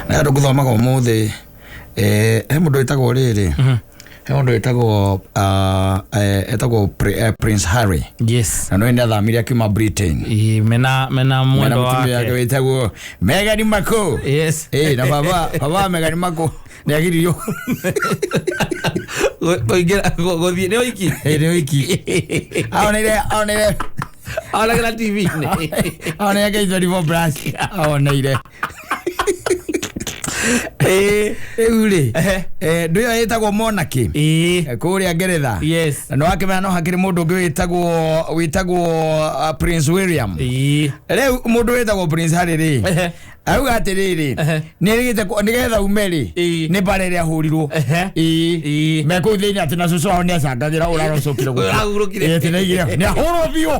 Na nduguthoma ko muthe he mundu etagwo riri. He mundu etagwo Prince Harry. Yes. Na no enda thamiria kuma Britain. Mena mwendo wake. Mena etagwo Meghan Markle. Yes. Na baba Meghan Markle. Niagiririo. Gothie ne wiki. Ne wiki. Aonere. Ala TV. Aonere ke 24 brush. Aonere. Ule ndio yetagwo monarchy kuria Ngeretha. Yes. Na no akimena no hakiri mundu ungi witagwo Prince William. Leo mundu witagwo Prince Harry ri auga atiriri nigetha umeri ni barere ahurirwo meko thiini ati na cucu wao ni acangagira urarocokire uragurukire ni ahurwo biu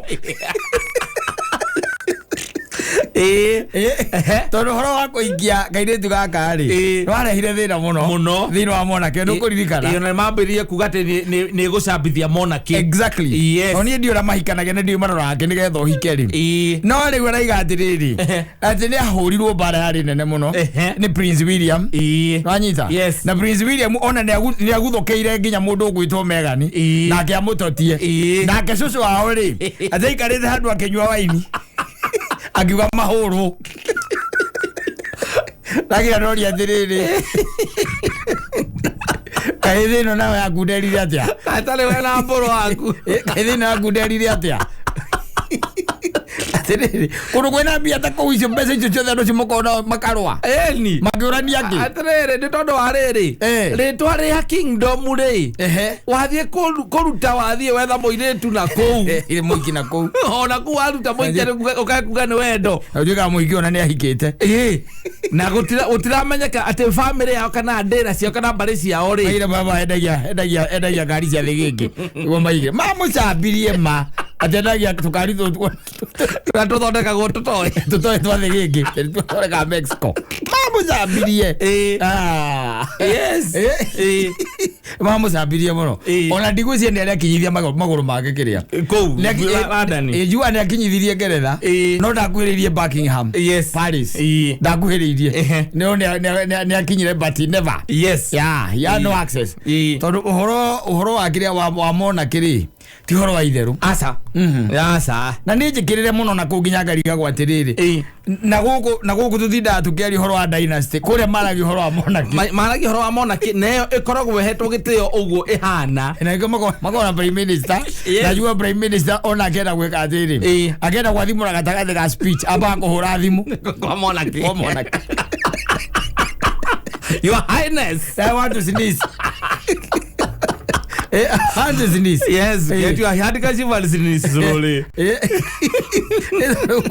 tondu horo wa kuingia kairitu gaka ri warehire thina muno thina wa monarchy ndu kuririkana iyo na mambirie kuga ati ni gucambithia monarchy. Exactly. Yes. Oni ndio ramahikanaga na ndio marora yake nigetha uhike ri no ri wera igatiriri ati ni ahurirwo bara yari nene muno ni Prince William wanyita. Yes. Na Prince William ona ni aguthokeire nginya mundu gwitwo Meghan nake amutotie nake cucu wao ri ati ikarite handu akinywa waini akiuga mahuru lagira nori atiriri kaithino nawe akunderire atia atale wena mboro waku kaithino akunderire atia atiriri kundu kwena mbia ta kuicio mbeca icio ciothe andu cimukona makarwa ni makiurania ki atiriri ni tondu wa riri ritwa ria kingdom ri wathie kuruta wathie wetha muiritu na kou ile muiki na kou ona ku aruta muiki ukakuga ni wendo ujuga muiki ona ni ahikite na gutiramenyeka ati family yao kana ndera cio kana mbari ciao ri ile baba endagia ngari cia thigiki guo maige mamucambirie ma atendagia tukari tuthondeka go tutoe twa thigiki tuthondeka Mexico mamucambirie yes mamucambirie muno ona ndigwicie ni aria kinyithia maguru make kiria kou London jua ni akinyithirie Ngeretha no ndakuhiririe Buckingham. Yes. Paris ndakuhiririe ni akinyire but never. Yes. No access tondu uhoro wa kiria wa monarchy ri ti horo wa itheru asa na ni njikirire muno na kunginya ngariga gwatiriri na guku tuthinda tukiari horo wa dynasty kuria maragi horo wa monarchy neyo ikoragwo hetwo gitio uguo ihana na iko magona prime minister na jua prime minister ona akenda gwika atiri akenda gwathimura gatagathi ga speech aba kuhura thimu kwa monarchy Your Highness, I want to sneeze. Yes, get your hand casual sneeze slowly.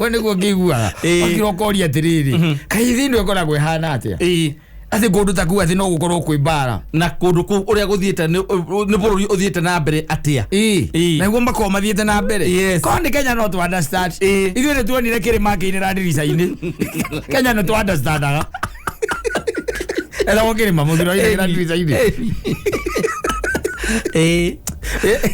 Wone go kigua akirokori atiriri kaithi ndo ekora gwihana atia ati kundu taku ati no gukorwo kwi bara na kundu ku uria guthiete ni bururi uthiete na mbere atia na guo makoma mathiete na mbere ko ni Kenya no to understand ithu ni tuonire kirima kiinira ndirica-ini Kenya no to understand ela wokirima muthiro ire ndirica-ini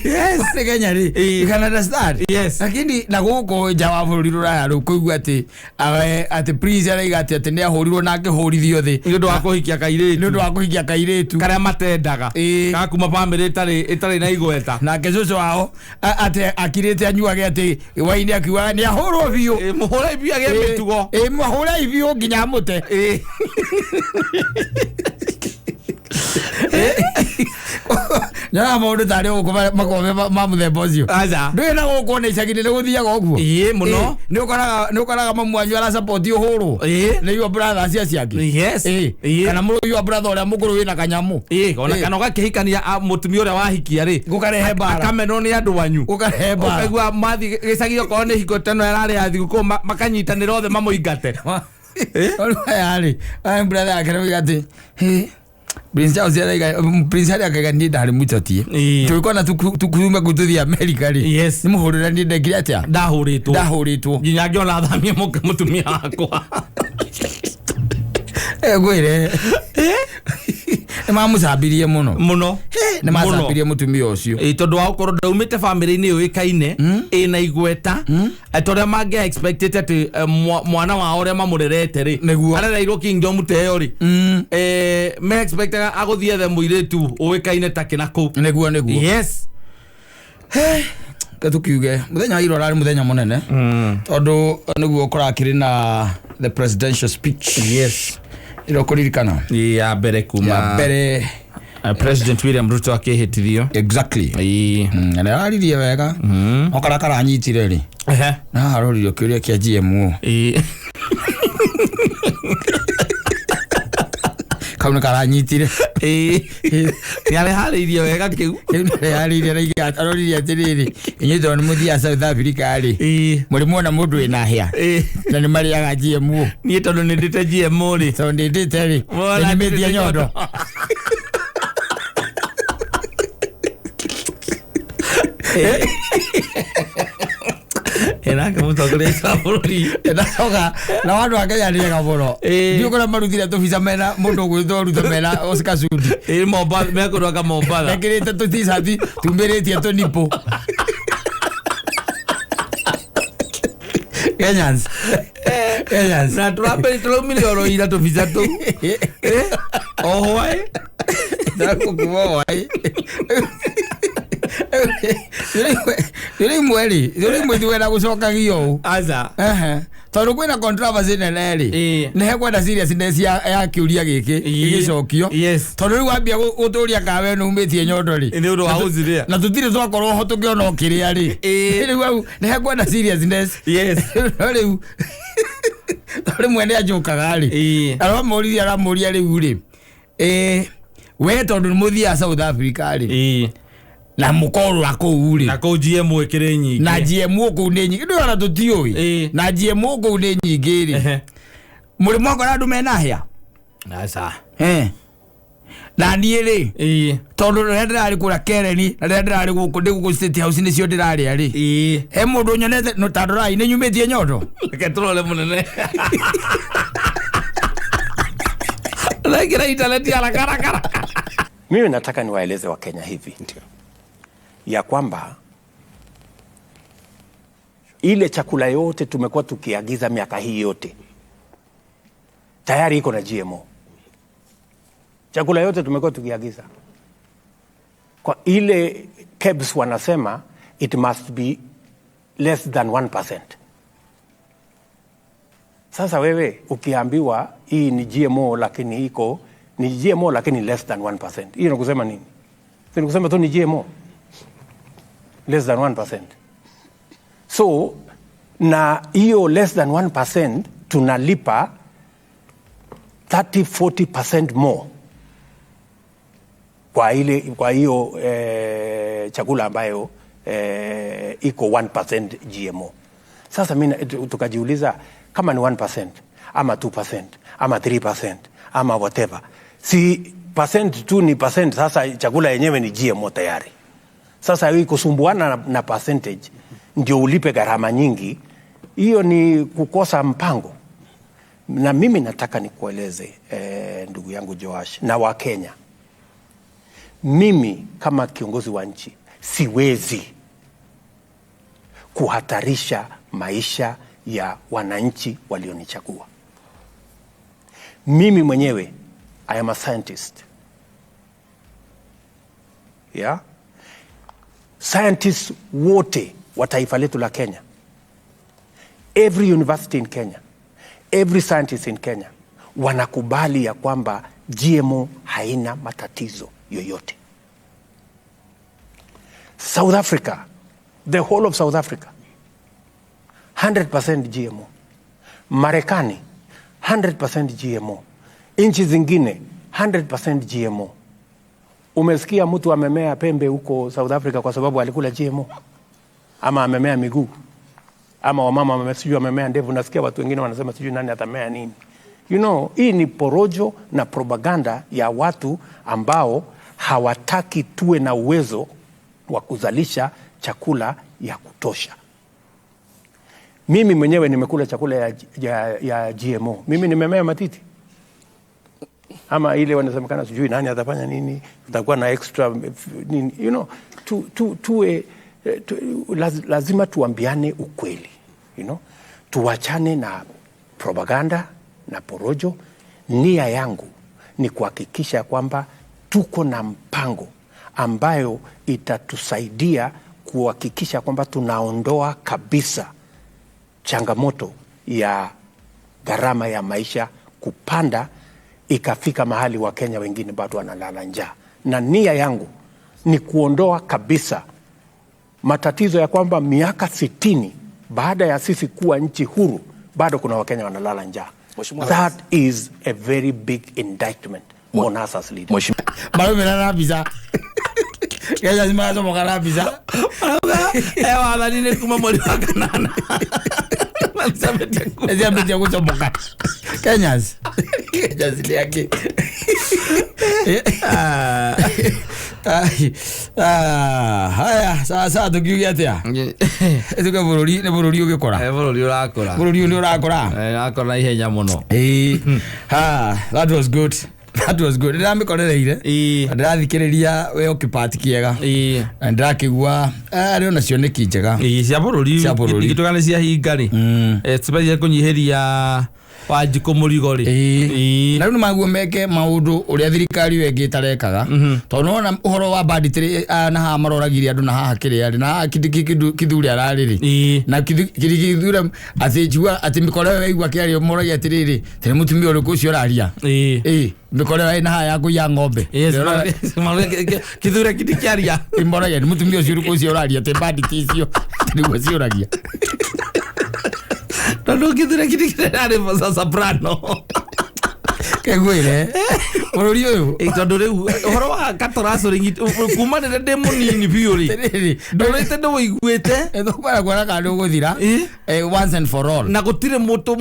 yes ni Kenya ri you can understand. Yes, lakini na guko jawa bururi ruraya ru kuigua ati prince araiga ati ni ahurirwo nake hurithio thi ni undu wa kuhikia kairitu karia matendaga kakuma family itari na igweta nake cucu wao ati akirite anyuage ati waini akiwa ni ahurwo biu muhura biu age mitugo muhura biu nginya mute nyara maundu tari uko makome mamuthemba ucio ndui na guko ni icagini ni guthiaga uguo muno ni ukoraga mamwanyu ara support uhuru ni your brother cia ciake kana muru your brother uria mukuru wina kanyamu ona kana gakihikania mutumia uria wahikia ri gukarehe bara kameno ni andu wanyu gukarehe bara ukagua mathi gicagi ko ni hiko tano yarari ya thiguko makanyitanira othe mamuingate yari I'm brother akirugati Prince Charles Prince Harry akagani ndari mutotie tukona tukurume kututhia America ri yes ni muhurira ni ndekire atia ndahuritwo nginya ngiona thamia mutumia wakwa gwire mamucabirie muno nĩ macapirie mũtumia ũcio tondu wa gũkorwo ndaumĩte family-inĩ ĩũĩkaine ĩna igweta tondũ mangĩ expected ati mwana wao ũrĩa mamũrerete rĩ arereirwo kingdom teyo rĩ me expectaga agũthie the mũirĩtu ũĩkaine ta kĩna kũu nĩguo yes tukiuge muthenya iro rari muthenya munene tondu niguo kurakiri na the presidential speech yes iro kuririkana ya mbere kuma President William Ruto akihitithio exactly na aririe wega okarakara anyitire ri na haroririo kiuria kia G.M.O kauna karanyitire yale haririe wega kiu haririe raiga aroririe atiriri inyito ni muthia South Africa ri muri muona mundu ina hia na ni mariaga G.M.O ni tondu ni ndite G.M.O ri so ndite ri ni media nyondo Enaka mutogole saburi enaga na wandu akenya gaboro ndio kora maruthire to visa mena mundu gwitho ruto mena Oscar Sudi Mombasa mekoroga Mombasa ekirite to tisati tumberetie to nipo Kenyans na trape tulomile oro ila to visa to oh why dako kuwa why Yuri mwezi wena kusoka giyo aza tondu kwina controversy nene ri ne hekwenda seriousness ya kiuria giki igicokio tondu riu wambia guturia kawe no umetie nyondo ri ni undu wa uziria na tutire twakorwo ho tungiona okiria ri riu ne hekwenda seriousness riu tori mwene ajukaga ri aramuria riu ri we tondu muthia South Africa ri na mukoro akuri na ko G.M.O ikire nyingi na G.M.O ko ne nyingi ndio na tutioi na G.M.O ko ne nyingi ri muri mwako na ndume na hia asa na nie ri tondu rendera ari kura kereni na rendera ari guku ndigu state house ni cio ndirari ari he mundu nyonete no tandura ine nyumetie nyondo ke trole munene like ita ya kara mimi nataka niwaeleze wa Kenya hivi ya kwamba ile chakula yote tumekuwa tukiagiza miaka hii yote tayari iko na G.M.O. Chakula yote tumekuwa tukiagiza kwa ile KEBS wanasema it must be less than 1%. Sasa wewe ukiambiwa hii ni G.M.O lakini iko ni G.M.O lakini less than 1%. Hiyo ni kusema nini? Ni kusema tu ni G.M.O less than 1%. So na hiyo less than 1% tunalipa 30-40% more kwa hiyo chakula ambayo iko 1% G.M.O. Sasa mimi tukajiuliza kama ni 1% ama 2% ama 3% ama whatever, si percent tu ni percent, sasa chakula yenyewe ni G.M.O tayari. Sasa hiyo kusumbuana na percentage ndio ulipe gharama nyingi, hiyo ni kukosa mpango. Na mimi nataka nikueleze ndugu yangu Joash na wa Kenya, mimi kama kiongozi wa nchi siwezi kuhatarisha maisha ya wananchi walionichagua. Mimi mwenyewe I am a scientist. Yeah? Scientists wote wa taifa letu la Kenya, every university in Kenya, every scientist in Kenya wanakubali ya kwamba G.M.O haina matatizo yoyote. South Africa, the whole of South Africa, 100% G.M.O. Marekani 100% G.M.O. Nchi zingine 100% G.M.O. Umesikia mtu amemea pembe huko South Africa kwa sababu alikula G.M.O? Ama amemea miguu? Ama wamama amemea ndevu? Nasikia watu wengine wanasema sijui nani atamea nini. You know, hii ni porojo na propaganda ya watu ambao hawataki tuwe na uwezo wa kuzalisha chakula ya kutosha. Mimi mwenyewe nimekula chakula ya G.M.O. Mimi nimemea matiti. ama ile wanasemekana sijui nani atafanya nini, tutakuwa na extra nini, you know, lazima tuambiane ukweli, you know, tuachane na propaganda na porojo. Nia yangu ni kuhakikisha kwamba tuko na mpango ambayo itatusaidia kuhakikisha kwamba tunaondoa kabisa changamoto ya gharama ya maisha kupanda, ikafika mahali wa Kenya wengine bado wanalala njaa. Na nia yangu ni kuondoa kabisa matatizo ya kwamba miaka 60 baada ya sisi kuwa nchi huru bado kuna Wakenya wanalala njaa. That is a very big indictment on us as leaders. Kaya zima zo mokana biza. Ewa la nini kuma moli wakanana. Ezia metia kuto mokana. Kenyans. Kenyans ile yake. Haya, sasa tukiugiatia. Etuka bururi, ne bururi ugikora. Bururi urakora. Bururi urakora. Akora ihenya muno. That was good. That was good. Ndamikorereire. Ndathikiriria we okipati kiega. Ndakigua ari ona cioneki njega. Cia bururi. Igitugane cia hingari. Especially kunyiheria Wanjiko murigori. Na riu maguo meke maundu uria thirikari wengi tarekaga. Tondu ona uhoro wa banditiri na ha maroragiri andu na ha kiri ari na kithuri arariri. Na kithuri atijua ati mikore weigua kiari moragia atiriri. Tene mutumia uriku ucio araria. Mikore we na ha ya kuya ng'ombe. Kithuri kidikiaria. Moragia mutumia ucio ucio araria te banditi icio. Niguo cioragia. Tando kithuri kidikiaria fa soprano. Kegwire bururi uyu tondu riu uhoro wa katoraso ringi kuma nende de munini biuri ndorete ndo wiguite thukara kwara kandu guthira once and for all na gutire mutu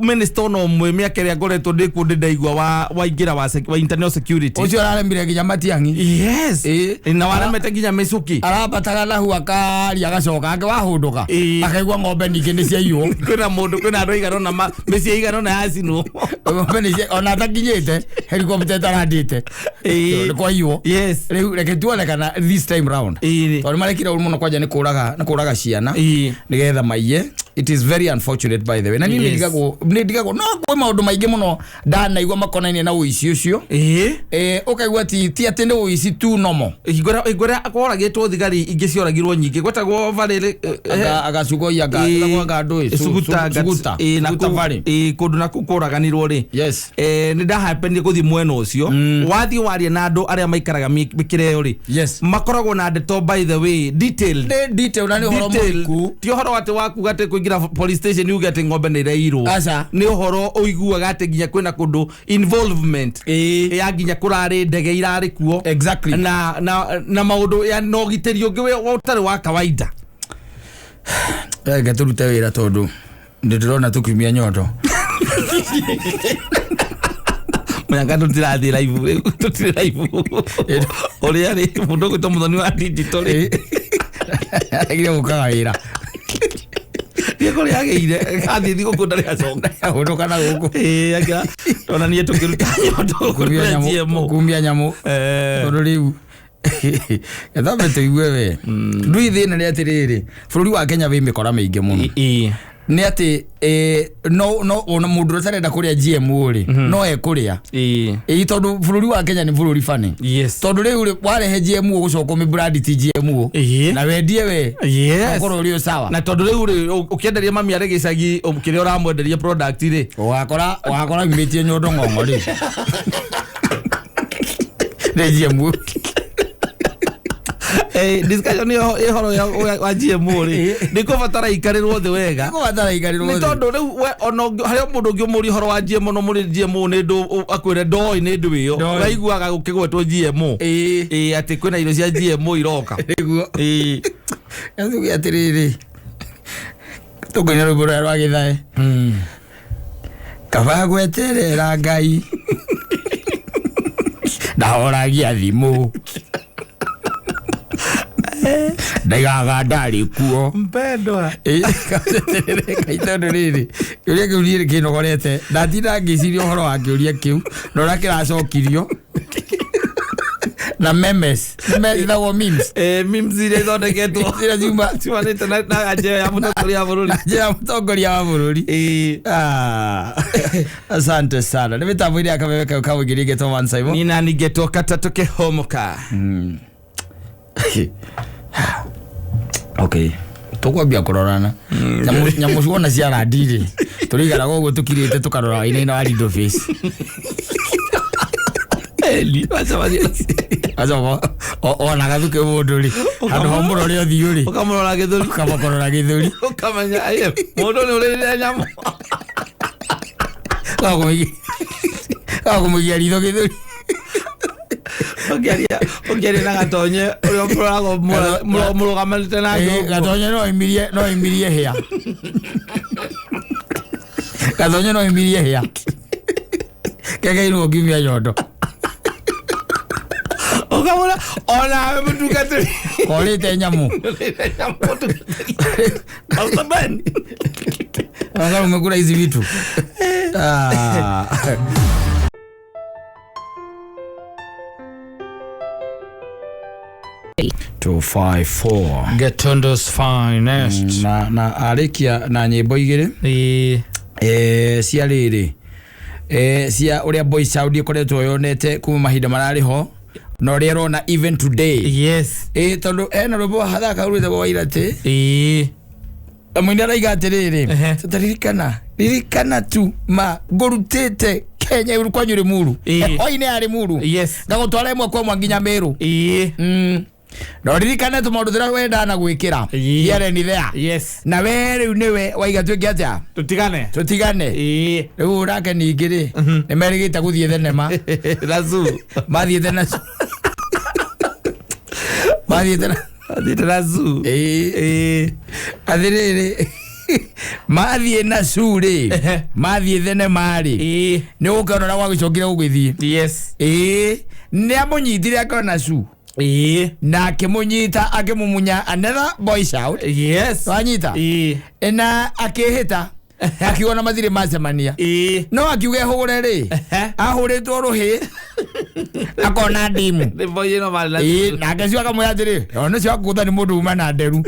minister no mwe miaka ria ngoretwo ndiku ndaigua wa ingira wa internal security ucio araremire ginya matiangi. Yes na waremete ginya mesuki arabataga na hu akari agacoka ake wahunduka akaigua ng'ombe ningi ni cia iyo kwina mundu kwina andu igano na meci igano na yacinwo ng'ombe ni ona takinyete helicopter tarandite kwa hiyo yes riu reke tuonekana this time round tondu marekira muno kwanja ni kuraga ciana nigetha maiye. It is very unfortunate by the way. Na nini ndigago no kwa maundu maingi muno ndanaigua makonaine na uici ucio ukaigua ti atende uici tu nomo igora akoragitwo thigari ingi cioragirwo nyingi gwetagwo varere agacugo yaga ngwa ndui suguta na vari kundu na kukuraganirwo ri yes ni ndahapendi guthi mweno ucio wathi warie na andu aria maikaraga mikireo ri yes makoragwo na ndeto by the way detail na ni horo muku ti horo ati waku gate kuingira police station you get ng'ombe ni reiro ni horo uiguaga ati ginya kwina kundu involvement ya ginya kurari ndege irari kuo exactly na maundu ya no giteri ungi we utari wa kawaida gaturute wira tondu ndirona tukumia nyoto Mwenga tutirathi live ori ari mundu gwito muthoni wa digital agire gukaga wira Diego ya geire kathi thigo kunda ria songa unduka na guku aga ona nie tukiruta nyoto kumbia nyamu tondu riu ethabe tuigue we ndui thina ri atiriri bururi wa Kenya wi mikora maingi muno ni ati no ona mundu utarenda kuria G.M.O ri no ekuria tondu bururi wa Kenya ni bururi fani tondu riu warehe G.M.O gucoka mi brand ti G.M.O na wendie we okoro uri sawa na tondu riu ukienderia mami ari gicagi ukire uramwenderia product ri wakora mimetie nyondo ng'ong'o ri ne G.M.O discussion yo horo ya wa G.M.O ri ndiko batara ikarirwo thi wega ni tondu riu ono hario mundu ngi muri horo wa G.M.O no muri G.M.O ni ndu akwire ndoi ni ndu iyo waiguaga gukigwetwo G.M.O ati kwina irio cia G.M.O iroka niguo yanzu atiriri tukonya rubura rwa githae kabagweterera ngai ndahoragia thimu ndaigaga ndari kuo mpendwa kaitondo riri Kiuria kiu ni kinogorete ndatinda ngiciria uhoro wa kiuria kiu no ra kiracokirio na memes thagwo memes ile thondeketwo zira zuma cimanite na aje ya mutongoria wa bururi ya mutongoria wa bururi asante sana ni mitambo ile akaweka kawo girige to Mansaimo ni nani geto kata tukihomoka okay tukwambia kurorana nyamu ciona cia radiri turigara gogo tukirite tukarora ina wa lido face eli aza ona gathuke munduri andu homuro rio thiuri ukamurora githuri ukamukorora githuri ukamenya aye mundu ni urire nyamu kumugia ritho githuri Ogeria na gatonye uri omurago murugamanite na gatonye no imirie hia gatonye no imirie hia kege iru ogimia yondo okamura ona mutukate kolite nyamu altaban anga umekula hizi vitu 254 Getondo's finest na arikia na nyimbo igire cia riri cia uria boy Saudi koretwo yonete kuma mahinda marari ho no rero na even today yes tondu ena robo hathaka urite kwa irate amwina raiga atiriri ririkana tu ma ngurutite Kenya yuru kwa nyuri muru oine ari muru yes ngagutwara imwe kwa mwanginya meru no ririkana tu maundu thira wenda na gwikira here ni there yes na were niwe waiga twiki atia tutigane riu rake ningiri ni merigita guthie thenema razu mathie thenema razu athiriri mathie na suri mathie thenema ri ni ukona gwa gicokira ugithie yes ni amunyitire akona su na akimunyita akimumunya another boy shout yes wanyita na akihita akiona mathire macemania no akiuge hore ri ahuritwo ruhi akona ndimu boy no mala na akacio akamwira atiri ona cio akutha ni mundu uma na nderu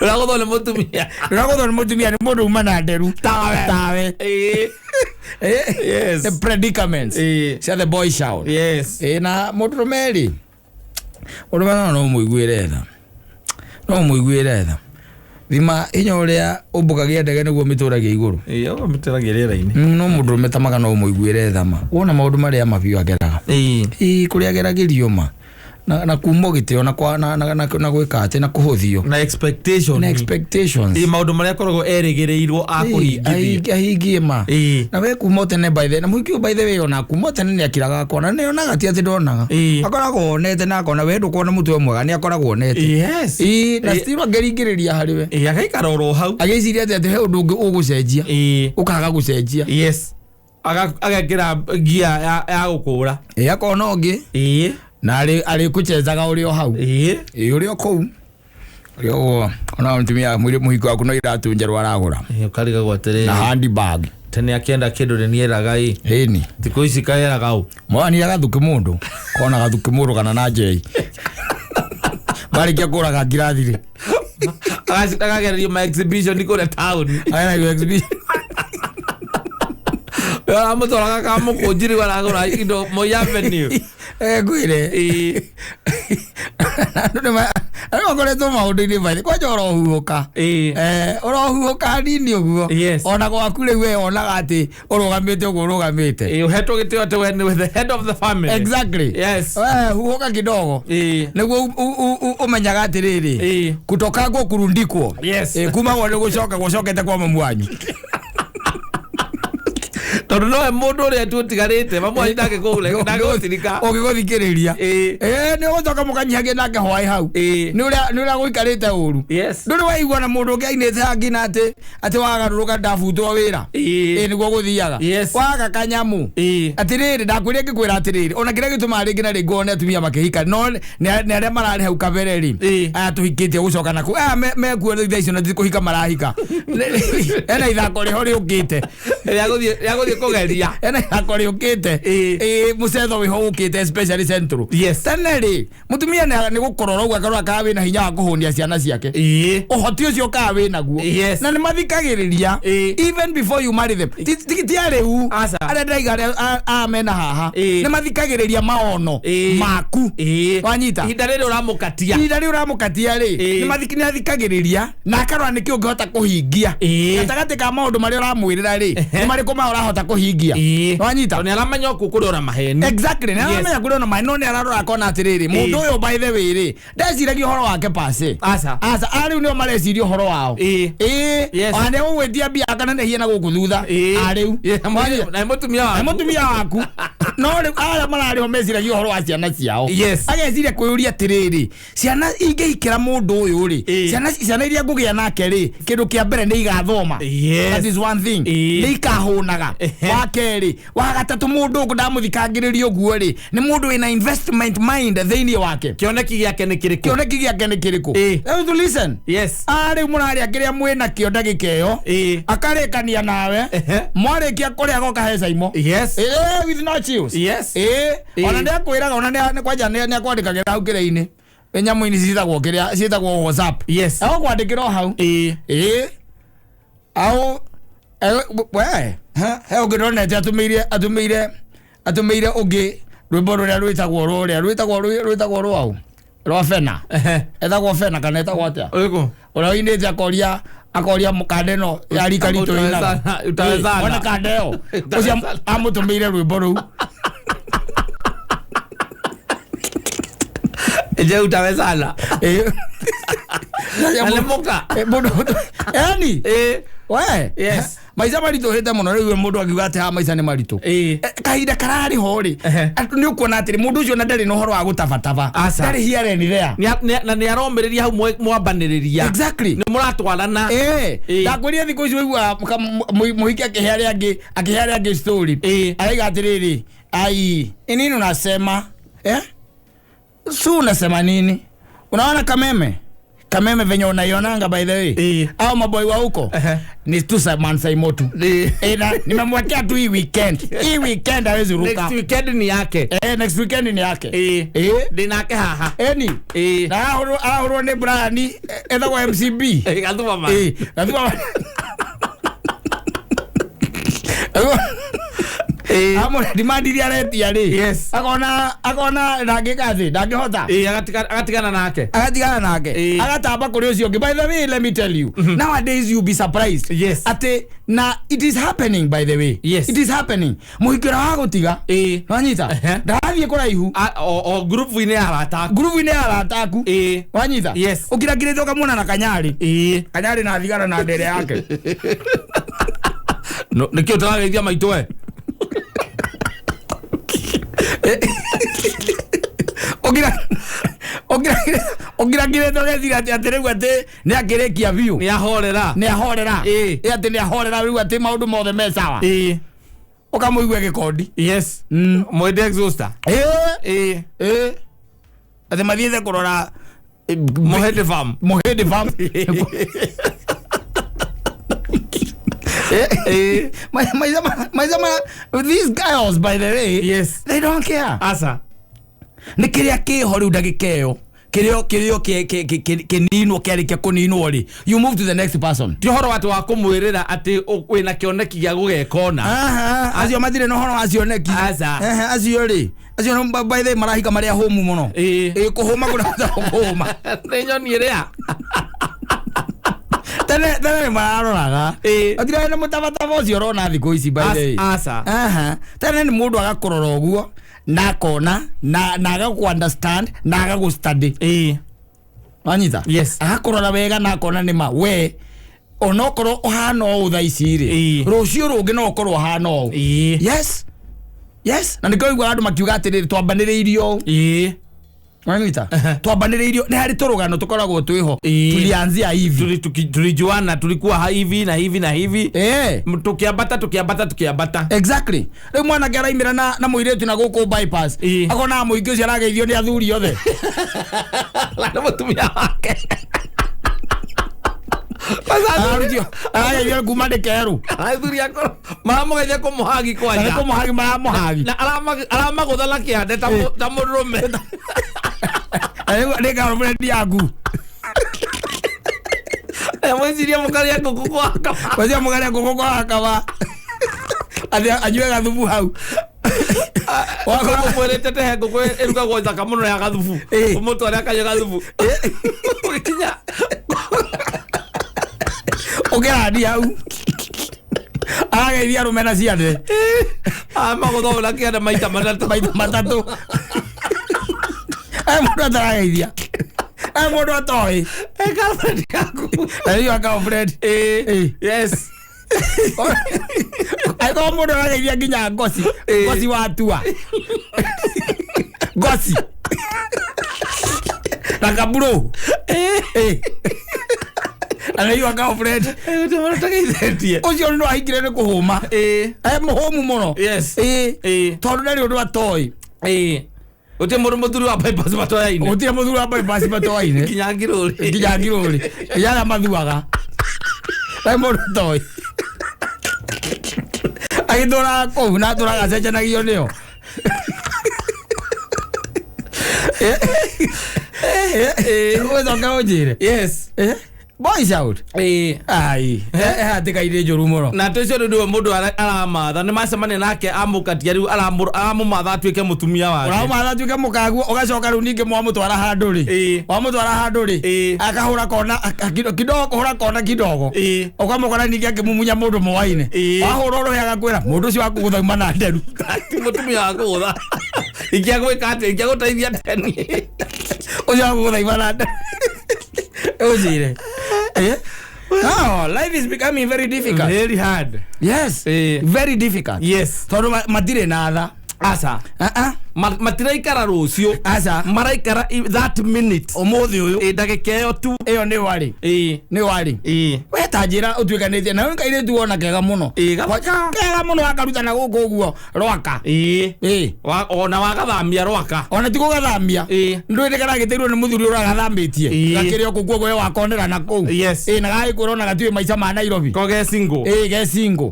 urago ni mutumia ni mundu uma na nderu tawe yes the predicaments cia the boy shout yes na mundu meri urumana no muiguire tha thima inya uria umbukagia ndege niguo mituragia iguru mituragia rera-ini no mundu metamaga no muiguire tha ma wona maundu maria mabiu ageraga kuria ageragirio ma na kumo gitio na kwa na gwika ati na kuhuthio na expectations maundu maria koragwo erigireirwo ahingie ma na we kumo tene by the na muikio by the way ona kumo tene ni akiraga kona ne onaga ti ati ndonaga akoragwo onete na akona we ndukona mutwe mwega ni akoragwo onete yes na still ageringiriria hari we agaikara oro hau ageciria ati he undu ungi ugucenjia ukaga gucenjia yes agakira gia ya gukura akona ongi na ari kuchezaga urio hau urio kou urio ona mtumia mwiri muhiko waku no iratu njerwa aragura ukariga gwatere na handbag tene akienda kindu ni eraga ni tiku ici kaera gau mwani agathuke mundu kona gathuke mundu kana na jei bari kia kuraga ngirathiri agagererio ma exhibition ni kule town ayana exhibition ya mutoraga kama kujiri waragura indo Moi Avenue gwire ano kore to maundu ni vai kwa joro huoka orohuoka nini uguo ona gwaku riu we ona ati urugamite uguo urugamite uhetwo gitio ati we with the head of the family exactly yes huoka kidogo niguo umenyaga ati riri kutoka go kurundikwo kuma wone gucokete kwa mamu wanyu tondu no mundu uria tutigarite mamwe ndake kule ndagotirika ukigothikireria ni ugocoka mukanyihagia nake hwai hau ni uria guikarite uru nduri waigua na mundu ngiainite hangi na ati wagaruruka ndafutwo wira niguo guthiaga waga kanyamu atiriri ndakwire ngikwira atiriri ona kiria gituma ringi na ringi one atumia makihika no ni aria marari hau kabereri tuhikitie gucoka naku mekuo thaa icio na tikuhika marahika ena ithako riho riukite yaguthie kugeria ena ithako riukite mucetho wiho ukite especially central teneri mutumia ni gukorora uga karora ka wina hinya wa kuhunia ciana ciake uhoti ucio ka wina guo na ni mathikagiriria even before you marry them tikitiare u ara ndaiga amena haha ni mathikagiriria maono maku wanyita hinda riri uramukatia ri ni mathikagiriria na karora niki ungihota kuhingia gatagati ka maundu maria uramwirira ri ni mariko ma urahota kuhingia wanyita ni aramenya kukurora maheni exactly ni aramenya kurora maheni no ni ararora kona atiriri mundu uyu by the way ri ndeciragia horo wake pase ari ni mareciria horo wao ane uwetia bia kana ne hiena gukuthutha ari na mutumia waku no ri ara marari omeciragia horo wa ciana ciao ageciria kwiyuria atiriri ciana ingihikira mundu uyu ri ciana iria ngugia nake ri kindu kia mbere ni igathoma that is one thing ni ikahunaga wa keri wa gatatu mundu ndamuthikangiriria uguo ri ni mundu wina investment mind thiini wake kioneki giake ni kiriku to listen ari murari akiria mwina kio ndagika iyo akarekania nawe mwarikia kuria goka Mansaimo with no chills ona ndakwiraga ona ni kwanja ni akwandikagira hau kire-ini enyamu-ini citagwo WhatsApp aho kwandikira hau au we he ungirone atumire ungi rwimbo ruria rwitagwo rwau rwa fena etagwo fena kana etagwo atia uria inite akoria mukandeno ya rika ritu ina utawezana ona kandeo ucio amutumire rwimbo ru je utawezana alemoka yani we maica maritu hite muno riu mundu akiuga ati ha maica ni maritu kahinda karari ho ri ni ukuona atiri mundu ucio na ndari no horo wa gutabataba ndari here ni there na ni aromiriria hau mwambaniriria exactly ni muratwarana ndakwiria thiku icio igua muhiki akihearia angi story aiga atiriri ai nini unasema unasema nini unaona kameme venye unaionanga by the way au maboy wa huko ni tu Mansaimo tu nimemwekea tu hii weekend hawezi ruka next weekend ni yake next weekend ni yake dinake haha na ahoro ne brani etagwo MCB gathuma ma amo dimandiria retia ri akona ndangihota agatigana nake agatamba kuri ucio ngi by the way let me tell you nowadays you be surprised ati na it is happening by the way it is happening muhikira wa gutiga wanyita ndathie kuraihu o group ine arataku wanyita ukiragirite ukamwona na kanyari na thigara na ndere yake no nikio tarageithia maitwe ogira to gethira ati riu ati ni akirekia view ni ahorera ati ni ahorera riu ati maundu mothe me sawa ukamuigwe gikondi mwende exhauster ati mathiete kurora mohede farm these guys by the way they don't care asa nikiria kiho riu ndagikeo kirio kininwo kiarikia kuninwo ri you move to the next person ti horo watu wa kumwirira ati wina kioneki gia gugekona acio mathire no horo acioneki acio ri acio by the marahika maria home muno kuhuma kuna kuhuma ninyoni ria tene mararoraga atira na mutabataba ucio rona thiku ici by the way tene ni mundu agakorora uguo na kona na agaku understand na agaku study wanyita agakorora wega na kona ni ma we onokoro ohana o thaiciri rucio rungi no okorwo ohana o yes na niko igwa andu makiuga atiriri twambaniriirio Wangita twambaniriirio ni hari turugano tukoragwo twiho tulianzia hivi tulijuana tulikuwa hivi na hivi na hivi tukiambata exactly rĩu mwana ngaraimira na muiretu na guku bypass akona muingi ucio arageithio ni athuri othe na mutumia wake arageithio kuma ndikeru athuri yako maramugeithia kumuhagi kwanja maramuhagi na aramaguthala kiande ta murume ni girlfriend yaku mweciria mukaria nguku kwa akaba mweciria mukaria nguku kwa akaba anyue gathubu hau wakora mwerete tehe nguku irugagwo thaka muno ya gathubu umutware akanye gathubu ukinya ugeradi hau arageithia rumena ciande maguthola kiande maita matatu mundu atarageithia mundu atoi girlfriend yaku ayo girlfriend yes aiko mundu arageithia nginya ngoci watua ngoci na kaburo ayo girlfriend ucio no ahingire ni kuhuma muhumu muno yes tondu nari undu atoi utie muthuri wa bypass matoya-ini utie muthuri wa bypass matoya-ini kinyangiruri yara mathuaga mundu atoi agithura kou na turaga cenjanagio nio wecoka unjire yes boys out ai hatika ire njuru muno na tucio ndio mundu aramatha ni macemania nake amukatia riu aramumatha atuike mutumia wake aramumatha atuike mukaguo ugacoka riu ninge mwamutwara handu ri akahura kona kidogo kuhura kona kidogo ukamukora ninge akimumunya mundu mwaine wahura ro yaga kwira mundu ucio wakuguthaima na nderu mutumia wakugutha ikiagwika ati ikiagutaithia teni ucio wakuguthaima na nderu ujire oh, life is becoming very difficult. Very hard. Yes. Very difficult. Yes. Tondu matire na tha. Asa. Matiraikara rucio. Asa. Maraikara that minute. Umuthi uyu. Ndagika iyo tu. Iyo ni wari. Ni wari. Weta njira utwikanitie na nkaire tu ona kega muno. Kega muno akaruta na guku uguo rwaka. Ona wagathamia rwaka. Ona ti gugathambia. Ndwire kana gitirirwo ni muthuri uragathambitie. Gakirio kuguo gwe wakonera na kou. Yes. Na gai kurona gatue maica ma Nairobi. Ko ge single. Ge single.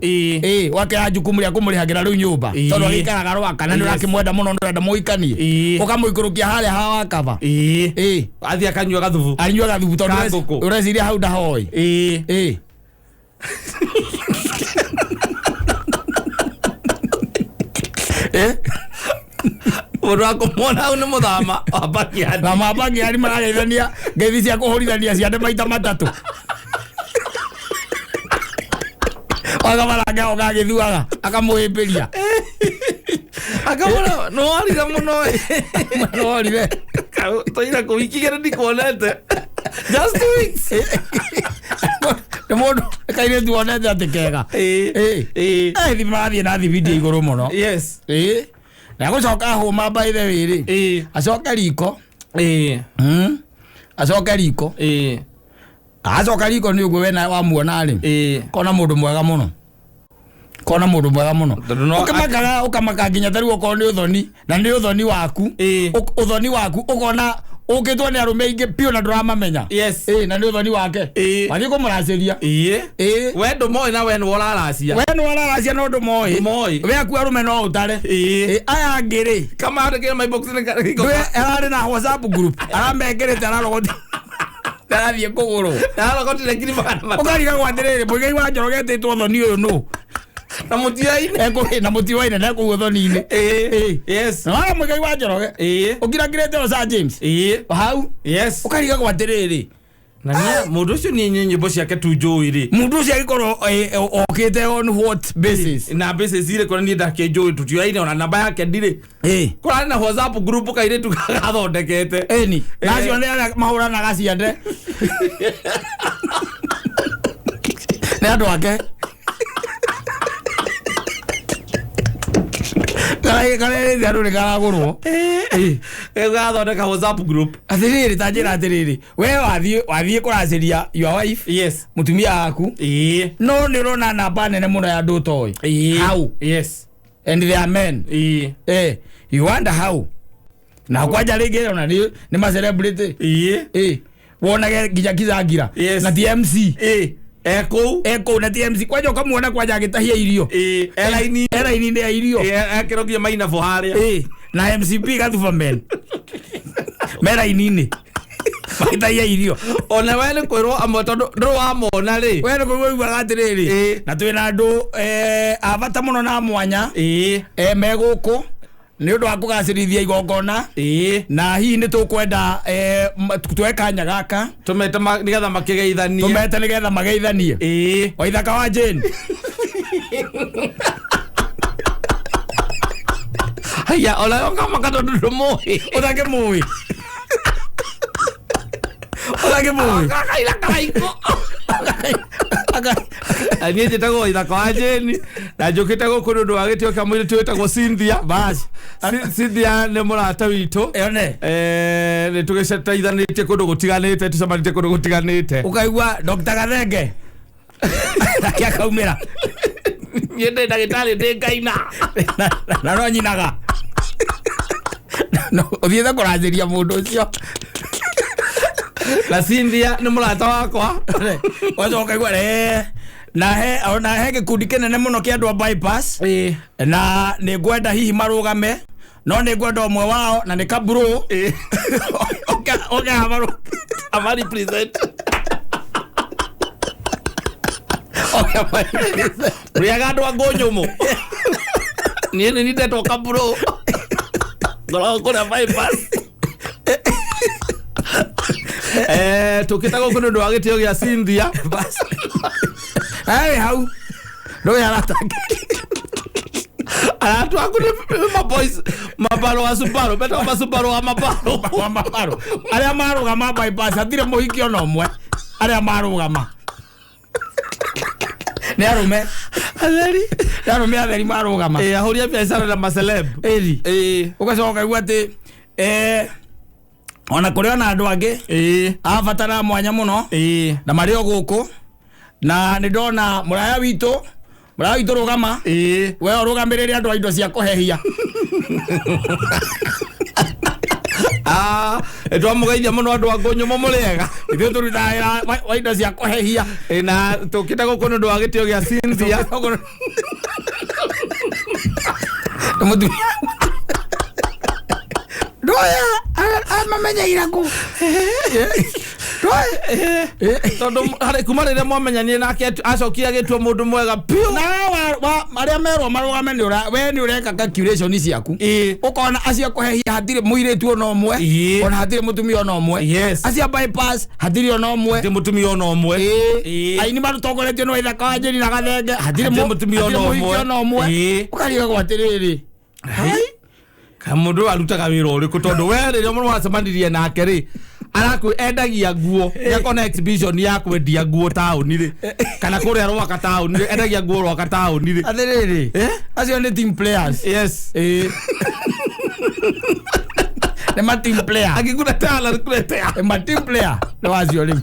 Wake ajukumu ria kumurihagira riu nyumba. Tondu agikaraga rwaka na ndurakimwenda muno ndurenda muikanie. Ukamuikurukia haria hawa kaba. Athia kanyua gathubu. Anyua gathubu tondu ureciria hau ndahoi. Mundu akumwona hau ni muthama wabakiani. Na mabakiani marageithania ngeithi cia kuhurithania ciande maita matatu. Agamaranga ogagithuaga akamuhimbiria. Akamona no arira muno. No arire. Toira kuikigera ndikonete. Just 2 weeks. Mundu kaire tuonete atikega. Thimathie na video iguru muno. Yes. Na gucoka huma by the way ri. Acoka riko. Acoka riko. Acoka riko ni uguo wena wa muona ri. Kona mundu mwega muno. Ukamaka nginya tari uko ni uthoni na ni uthoni waku. Uthoni waku ukona ukitwo ni arume ingi pio na nduramamenya. Yes. Na ni uthoni wake. Wathi kumuraciria. We ndumoi na we nwararacia. No ndumoi. We aku arume no utare. Aya ngiri. Kama ndikira my box ni we ari na WhatsApp group. Arambekerete ararogoti. Tarathie kuguru. Ararogoti lekini bana. Ukariga gwathiriri muigai wa Njoroge titwo uthoni uyu no. Na mutiwaine na mutiwaine na ku uthoni-ini. Yes. Na muigai wa Njoroge. Ukiragirete o Sir James. Hau. Yes. Ukariga gwathiriri. Na ni mundu ucio ni nyimbo ciake tu njuiri. Mundu ucio agikorwo okite on what basis? Na basis ile kwa ni ndake njuiri tutiwaine ona namba yake ndire. Kwa na WhatsApp group kaire tu gathondekete. Eni. Nacio ndia mahura na gaciande. nä andå ake karä andå nä karagå rwo gathondeka WhatsApp group atä rä rä ta njä ra atä rä rä we wathiä kå racä ria your wife yes må tumia waku no nä å rona namba nene må no ya andå toä how yes and they are men you wonder how na kwanja rä ngä ona nä ma celebrity wonage nginya Kizagira na TMC eko na TMC kwanja ukamuona kwanja agitahia irio eraini nä ya irio akerogia maina fo haria na MCP gathuba men meraini-inä magitahia irio ona we nä kwä rwo amwe tondå ndå wamona rä we nä kwä rwo iguaga atä rä rä na twä na andå abata må no na mwanya me gå kå nä å ndå wa kå gacä rithia igongona na hihi nä tå kwenda twe kanya gaka tå mete nä getha makä geithanie tå mete nä getha mageithanie Waithaka wa Jane haya ona yongamaka tondå ndå må å thake må ä å thake må ä kakaira karaiko niä njä tagwo Waithaka wa Jane na njå kä te gå kå nä å ndå wa gä tä o kä a mwä rä twä tagwo Cynthia Cynthia nä må rata witå nä tå gä ceteithanä tie kå ndå gå tiganä te tå cemanä tie kå ndå gå tiganä te å kaigua Dr. Gathenge kä akaumä ra niä ndä ndagä tarä ndä ngaina na no nyinaga å thiä te kå racä ria må ndå å cio na Cynthia nä må rata wakwa wacoka igua na he gä kundi kä nene må no kä andå a bypass na nä ngwenda hihi marå game no nä ngwenda å mwe wao na nä kaburo amari present rä ga andå a ngå nyå må niä nä nindetwo kaburo ngoragwo kå rä a bypass tå kä tagwo kå nä å ndå wa gä tä o gä a Cynthia hau ndå yaratake aratu aku nä maboys mabaro wa Subaru betagwo macubaro wa mabaro arĩa marũgama bypass hatirĩ mũhiki ona ũmwe arĩa marũgama nĩ arũme atheri marũgama ahũri a biacara na maceleb ũgacoka igua atĩ ona kũrĩ ona andũ angĩ abatara mwanya mũno na marĩ o gũkũ na nĩ ndona mũraya witũ rũgama we ũrũgamĩrĩre andũ a indo cia kũhehia twamugeithia muno andu a Ngũnyũmũ mũrĩega ithuĩ tũrutaga wĩra wa indo cia kũhehia na tũkĩte gũkũ nĩ ũndũ wa gĩtĩo gĩa Cynthia mũtumia ndoya amamenyeire kũ tondũ harĩ kuma rĩrĩa mwamenyanie nake acokire agĩtua mũndũ mwega piũ na marĩa merwo marũgame we nĩ ũreka calculation ciaku ũkona acio kũhehia hatirĩ mũirĩtu ona ũmwe ona hatirĩ mũtumia ona ũmwe acio bypass hatirĩ ona ũmwe hatirĩ mũtumia ona ũmwe aini marũtongoretio nĩ Waithaka wa Jane na Gathenge hatirĩ mũtumia ona ũmwe ũkariga gwa atĩrĩrĩ mũndũ arutaga wĩra ũrĩkũ tondũ we rĩrĩa mũndũ wacemanirie nake rĩ arakwĩ endagia nguo yakona exhibition ya kwendia nguo taũni rĩ kana kũrĩa Rwaka taũni rĩ endagia nguo Rwaka taũni rĩ atĩrĩrĩ acio nĩ team players nĩ ma team player akĩkuna tala kuletea ma team player nĩ wacio rĩu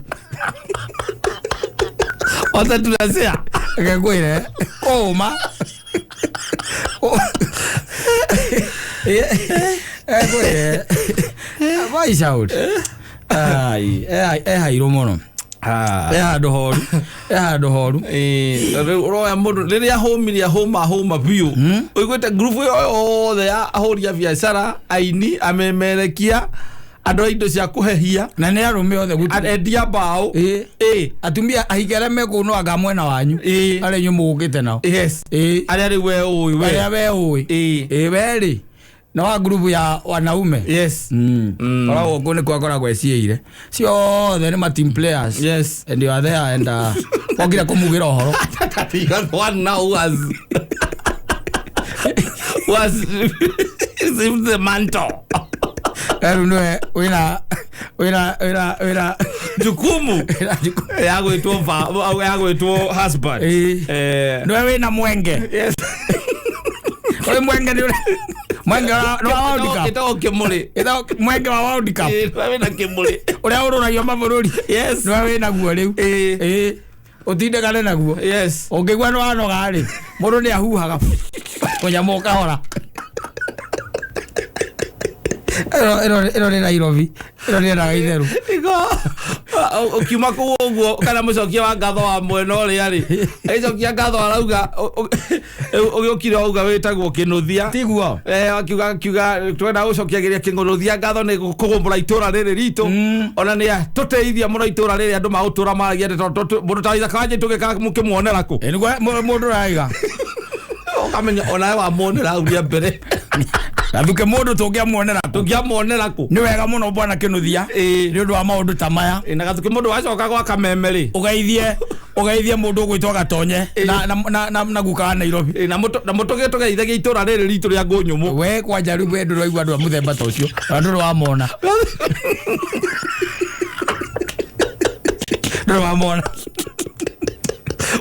ota tunasea akakwĩre ũma akakwĩre voice out hairũ mũno handũ horu roya mũndũ rĩrĩa hũmirie hũma biũ ũiguĩte group yothe ya ahũri a biacara aini amemerekia andũ a indo cia kũhehia na nĩ arũme othe endia mbaũ atumia ahiki arĩa mekũu no anga mwena wanyu arĩa inyuĩ mũgũkĩte nao arĩa rĩu we ũĩ arĩa we ũĩ we rĩ na wa group ya wanaume koragwo kũ nĩ kwakoragwo eciĩire ciothe nĩ ma team players and you are there and wokire kũmugĩra ũhoro one now was received the mantle rĩu nĩwe wĩna jukumu yago itu husband no we na mwenge yes oi mwenge ndio mwenge no waudika ito kimuli ito mwenge wa waudika we na kimuli uria ururagia mabũrũri yes no we na guo riu utinde kale na guo yes ungigwa no anoga ri mundu ni ahuhaga kunyamo kahora ero ni Nairobi ero ni na Githomo ukiuma ku uguo kana mucokia wa ngatho wa mwena uri ari aicokia ngatho arauga ugiukire auga witagwo kinuthia tiguo akiuga twenda gucokiagiria kingunuthia ngatho ni kugumbura itura riri ritu ona ni tuteithia muno itura riri andu mautura maragia mundu ta itha kanje tugika mukimwonera ku mundu raiga ukamenya ona wa monera auria mbere Nathuke mundu tungiamuonera ku ni wega muno bwana kinuthia ni undu wa maundu ta maya na gathuke mundu wacoka gwa kamemeri ugeithie mundu gwitwa Gatonye na guka Nairobi na mutuge tugeithagia itura riri ritu ria ngunyumu we kwanja riu we ndurwa igwa andu a muthemba ta ucio andu wamona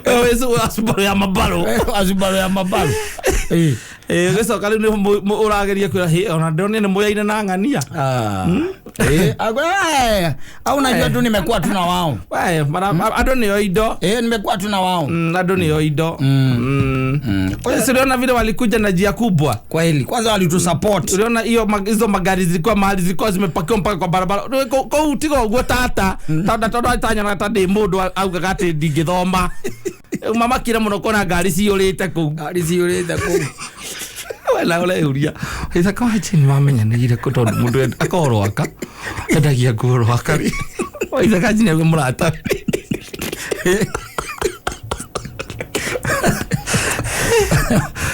wewe asubaru ya mabaru gicoka riu ni urageria kwira ona ndone ni muyaine na ng'ania au najua tu nimekuwa tu na wao andu nio indo nimekuwa tu na wao andu nio indo uliona vile walikuja na jia kubwa kweli kwanza walitusupport uliona hizo magari zilikuwa mahali zilikuwa zimepakiwa mpaka kwa barabara kwa utigo guo tata atanya na tade mundu auga gati Githomo mama kira muno kona ngari ciurite ku wala ule uria ita kwa chini mamenya nigire ko tondu mundu akorwaka endagia kurwaka ita kajini ya murata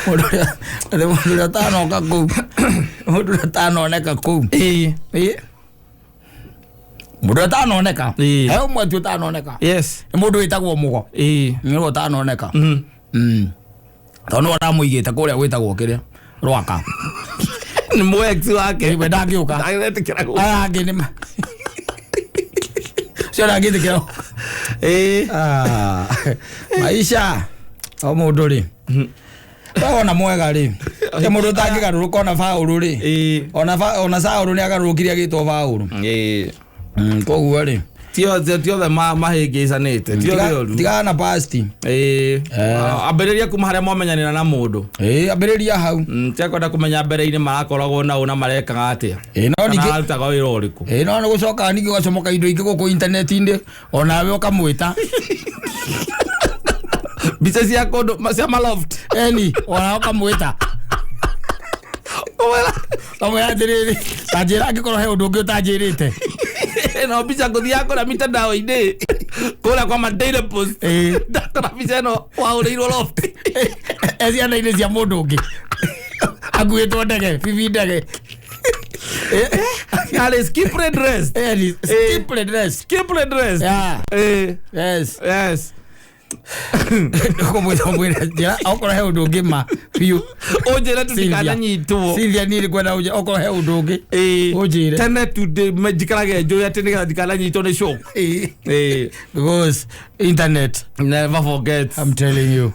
mundu atanoka ku mundu atanoneka ku mundu atanoneka he umwe tu atanoneka yes mundu witagwo mugo ni atanoneka tondu aramuigite kuria gwitagwo kiria rwaka ni mwex wake we ndagiuka agetikira go angi ni sio agetikira maisha o mundu ri ona mwega ri ke mundu tangigaruruka ona faulu ri ona saulu ni agarurukiria gitwo faulu koguo ri tio the mahingicanite tiga na pasti ambiriria kuma haria mwamenyanira na mundu ambiriria hau tekwenda kumenya mbere-ini marakoragwo na una marekaga atia no ningi arutaga wira uriku no ni gucoka ningi gacomoka indo ingi guku internet-ini onawe ukamwita bica cia kundu cia maloft ona ukamwita owe atiriri tanjira angikorwo he undu ungi utanjirite no bica nguthia kura mitandao-ini kura kwa ma daily post ndakora bica no waureirwo loft ciana-ini cia mundu ungi akuitwo ndege bibi ndege yale skipper dress yeah yes kumwita jira okora he undu ungi ma piu ojera tutikana nyitwo Silvia nili kwenda uje okora he undu ungi ojira tene tu magikarage jo ya tene dikala nyitwo ne show because internet never forget I'm telling you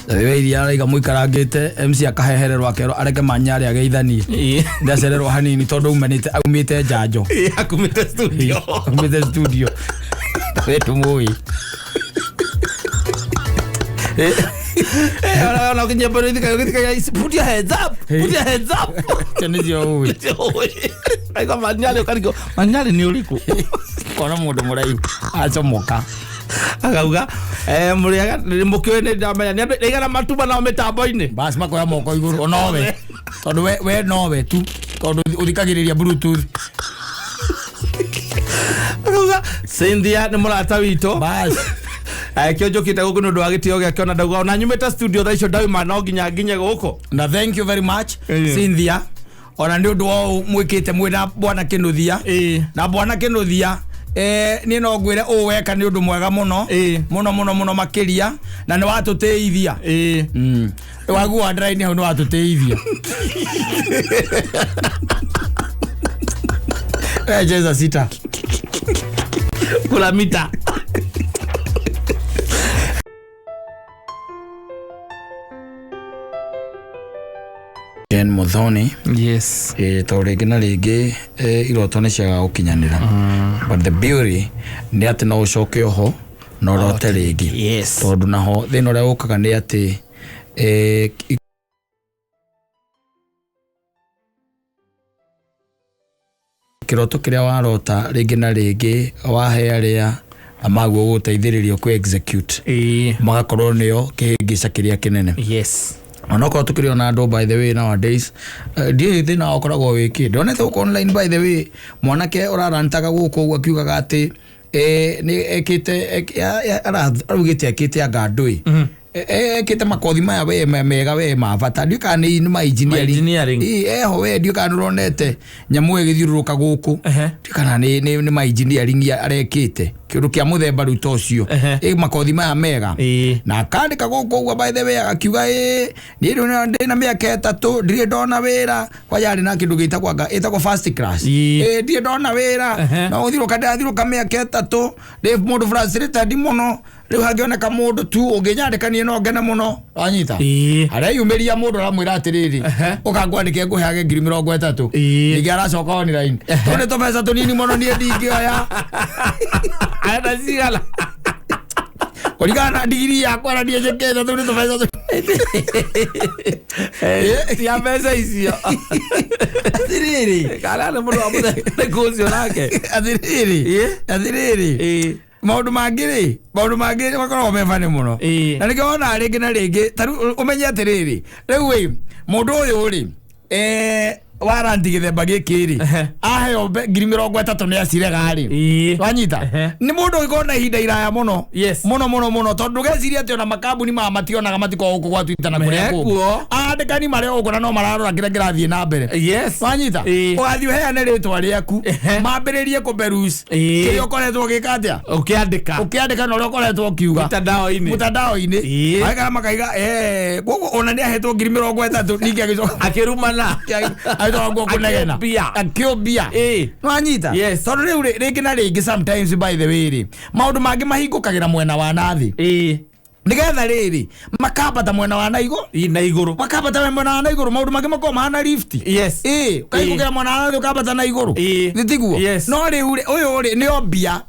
we iria araiga muikarangite MC akahehererwa kero areke manyari ageithanie ndacererwo hanini tondu aumite njanjo akumite studio wetu mui ona kinye bari dika put your heads up tenizio ui aiga manyari ni uriku kona mundu muraiu acomoka agauga muriaga mukiwe ni ndamenya ni igana matuba na mitambo-ini bas makoya moko iguru onowe tondu we nowe tu tondu uthikagiriria bluetooth agauga Cynthia ni murata wito bas kio njukite guku nundu wa gitio giake ona ndauga ona nyumite studio tha icio ndauma no nginya nginye guku na thank you very much Cynthia ona nĩ ũndũ wa mwĩkĩte mwĩna bwana Kinuthia na bwana Kinuthia ni no ngwire weka ni undu mwega muno muno makiria na ni watutĩithia wagu wa draini hau ni watutĩithia jeza sita kula mita Ken Muthoni yes torege na rege iroto ne cia gukinyanira but the beauty ni ati no ucoke oho no rote rege yes tondu naho thina ria ukaga ni ati kiroto kiria warota rege na rege wahe aria amaguo guteithiririo ku execute magakorwo nio kihingica kiria kinene yes Onoko tukiri ona ando by the way nowadays die thina okoragwo wiki ndonete uko online by the way mwanake urarantaga guko ugu akiugaga ati ni ekite arugite ekite agandui ekite makothi maya we mega we mabata ndiuka ni ma engineering eho we ndiuka nuronete nyamu egithiuruka guku ndiuka ni ma engineering arekite kiru kia muthemba ruto cio makothi maya mega na kandika guku ugu by the way akiuga ni ndina miaka 3 ndire ndona wira kwa yari na kindu gitagwa etagwo first class ndire ndona wira na uthiruka ndathiruka miaka 3 Dave mundu frustrated muno riu hangioneka mundu tu unginyandikanie no ngene muno anyita aria yumiria mundu aramwira atiriri ukangwandike nguheage 30,000 ningi aracoka online tone to pesa tunini muno nie ndingioya ada sigala Oligana digiri yakwa na die jekeza tone to pesa ya pesa hizo atiriri kala na mundu amude negocio nake atiriri maundu mangiri bakorwo mefane muno na nikiona ringi na ringi taru umenye atiriri riu mundu uyu ri waranti githemba gikiri aheo 30,000 ni acirega ri wanyita ni mundu ikona ihinda iraya muno muno tondu geciria ati ona makambuni ma mationaga matiko guku gwatwitana kuria kuo andikani maria uguna no mararora kira kirathie na mbere wanyita ugathi uheane ritwa riaku mambiririe kuberus kiyo koretwo gikatia ukiandika no rio koretwo kiuga mutandao-ini aikara makaiga gugu ona ni ahetwo 30,000 ningi agicoka akirumana aitwa kunegena akiobia nwanyita tondu riu ringi na ringi sometimes by the way maundu mangi mahingukagira mwena wa nathi nigetha riri makabata mwena wa na iguru makabata mwena wa na iguru maundu mangi makoma mahana lift kaikugira mwena wa nathi ukabata na iguru thitiguo no riu uyu ri ni obia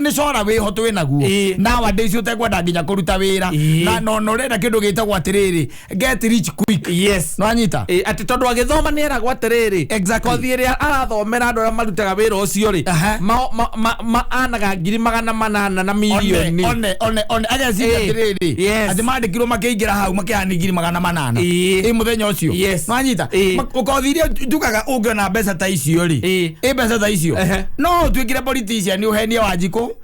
ni cora wihoto winaguo nowadays utekwenda nginya kuruta wira na no renda kindu gitagwo atiriri get rich quick nwanyita ati tondu agithoma ni eragwo atiriri kothi iria arathomera andu aria marutaga wira ucio ri anaga 800 na milioni one agezi atiriri ati mandikirwo makiingira hau makiani 800 muthenya ucio nwanyita ukothiria ndukaga ungiona mbeca ta icio ri mbeca ta icio no twikire politician ni uhenie Wanjiku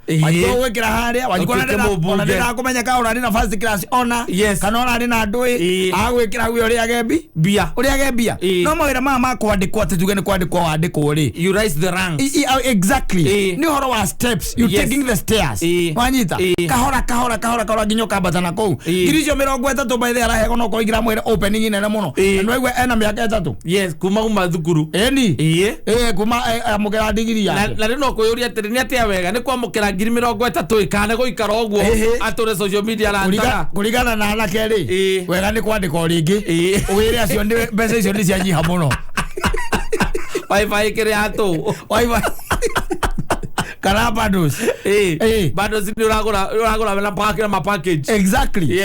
gwikira haria Wanjiku na ndira kumenya ka urani na first class ona kana urani na ndui agwikira hau uri agebia no mawira mama kwandikwo ati tuge ni kwandikwo wandikwo ri you rise the ranks exactly ni horo wa steps you taking the stairs wanyita kahora nginyo kabata kou giricio 30 by the arahe kono koigira mwere opening ine muno no igwe ena miaka 3 kuma thukuru kuma amukira digiri yake na rino kuyuria atiri ni atia wega ni kwamukira 30,000 ikane guikara uguo ature social media rantaga kurigana na anake ri wega ni kwandika ringi wire acio ndi mbeca icio ni cianyiha muno wifi kire atu wifi kana bundles bundles ni uragura na package exactly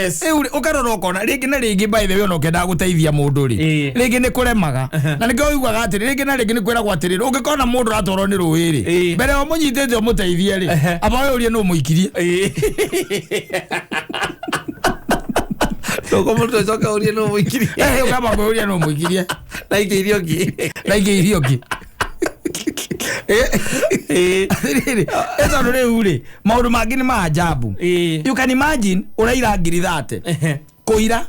ukarora ukona ringi na ringi by the way no kenda guteithia mundu ri ringi ni kuremaga na ni ngoiguaga ati ringi na ringi ni kwiragwo atiriri ungikona mundu ratoro ni ruwiri mbere o munyitete o muteithie ri aba urie no muikirie Toko mutu soka urie no muikirie ukaba urie no muikirie like irioki eza nore ure maundu mangi ni maajabu you can imagine uraira ngiri 30 koira